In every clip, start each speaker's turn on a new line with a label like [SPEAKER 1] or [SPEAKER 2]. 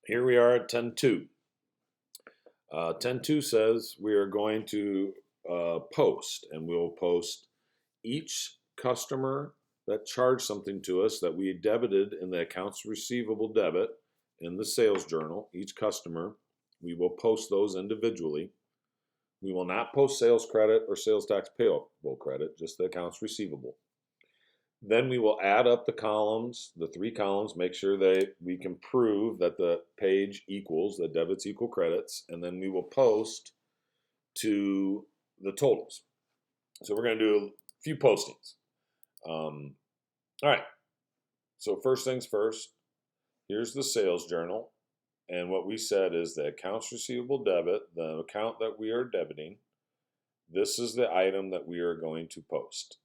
[SPEAKER 1] Here we are at 10.2. 10.2 says we are going to post, and we'll post each customer that charged something to us that we debited in the accounts receivable debit in the sales journal. Each customer, we will post those individually. We will not post sales credit or sales tax payable credit, just the accounts receivable. Then we will add up the columns, the three columns, make sure that we can prove that the page equals, that debits equal credits, and then we will post to the totals. So we're going to do a few postings. All right. So first things first, here's the sales journal. And what we said is the accounts receivable debit, the account that we are debiting, this is the item that we are going to post.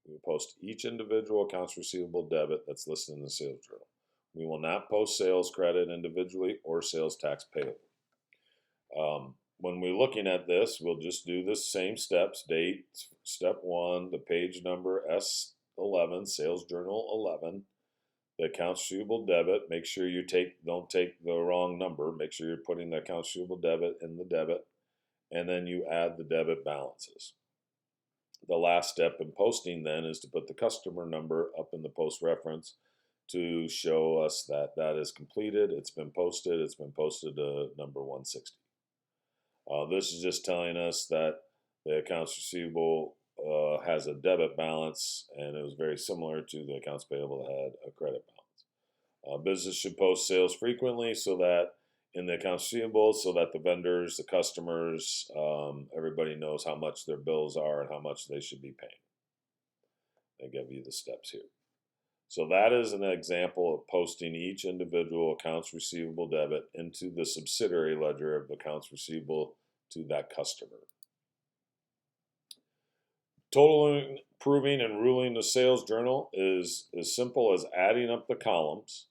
[SPEAKER 1] We will post each individual accounts receivable debit that's listed in the sales journal. We will not post sales credit individually or sales tax payable. When we're looking at this, we'll just do the same steps. Date, step 1, the page number S11, sales journal 11, the accounts receivable debit. Make sure you don't take the wrong number. Make sure you're putting the accounts receivable debit in the debit, and then you add the debit balances. The last step in posting then is to put the customer number up in the post reference to show us that that is completed. It's been posted. It's been posted to number 160. This is just telling us that the accounts receivable has a debit balance, and it was very similar to the accounts payable that had a credit balance. Business should post sales frequently so that in the accounts receivable, so that the vendors, the customers, everybody knows how much their bills are and how much they should be paying. They give you the steps here. So that is an example of posting each individual accounts receivable debit into the subsidiary ledger of accounts receivable to that customer. Totaling, proving, and ruling the sales journal is as simple as adding up the columns.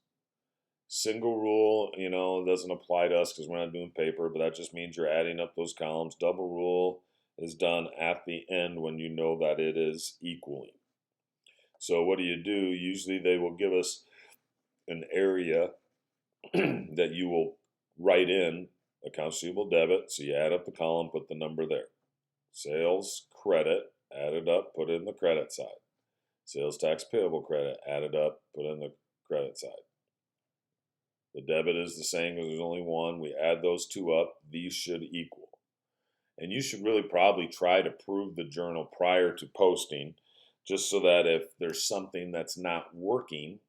[SPEAKER 1] Single rule, doesn't apply to us because we're not doing paper, but that just means you're adding up those columns. Double rule is done at the end when you know that it is equaling. So what do? Usually they will give us an area that you will write in accounts receivable debit. So you add up the column, put the number there. Sales credit, add it up, put it in the credit side. Sales tax payable credit, add it up, put it in the credit side. The debit is the same because there's only one. We add those two up. These should equal. And you should really probably try to prove the journal prior to posting, just so that if there's something that's not working,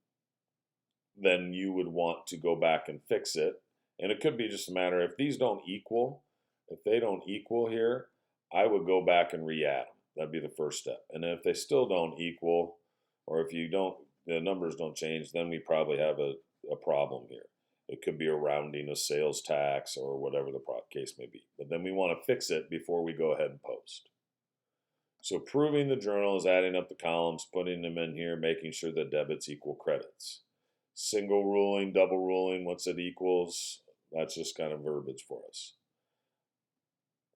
[SPEAKER 1] then you would want to go back and fix it. And it could be just a matter, if these don't equal, if they don't equal here, I would go back and re-add them. That'd be the first step. And if they still don't equal, or if the numbers don't change, then we probably have a problem here. It could be a rounding of sales tax or whatever the case may be. But then we want to fix it before we go ahead and post. So proving the journal is adding up the columns, putting them in here, making sure that debits equal credits. Single ruling, double ruling, once it equals, that's just kind of verbiage for us.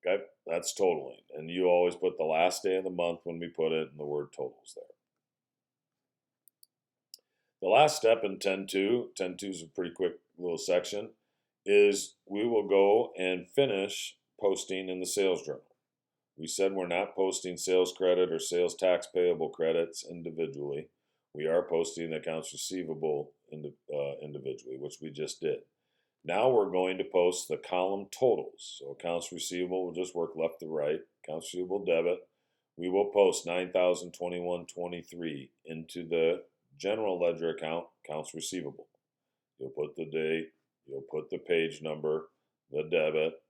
[SPEAKER 1] Okay, that's totaling. And you always put the last day of the month when we put it and the word totals there. The last step in 10.2, 10.2 is a pretty quick little section, is we will go and finish posting in the sales journal. We said we're not posting sales credit or sales tax payable credits individually. We are posting accounts receivable individually, which we just did. Now we're going to post the column totals. So accounts receivable will just work left to right. Accounts receivable debit, we will post $9,021.23 into the general ledger account, accounts receivable. You'll put the date, you'll put the page number, the debit,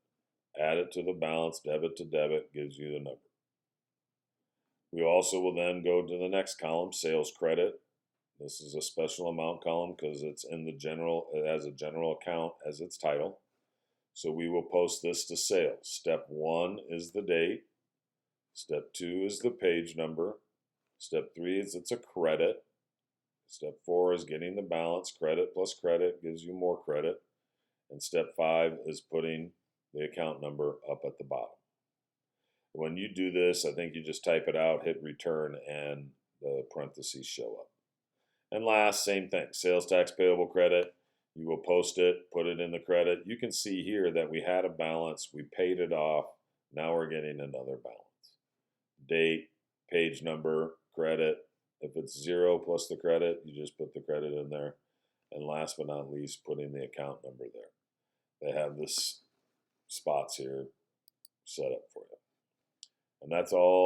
[SPEAKER 1] add it to the balance, debit to debit, gives you the number. We also will then go to the next column, sales credit. This is a special amount column because it's in the general, it has a general account as its title. So we will post this to sales. Step 1 is the date. Step 2 is the page number. Step 3 is it's a credit. Step 4 is getting the balance. Credit plus credit gives you more credit. And step 5 is putting the account number up at the bottom. When you do this, I think you just type it out, hit return, and the parentheses show up. And last, same thing, sales tax payable credit. You will post it, put it in the credit. You can see here that we had a balance, we paid it off. Now we're getting another balance. Date, page number, credit. If it's 0 plus the credit, you just put the credit in there. And last but not least, put in the account number there. They have this spots here set up for you. And that's all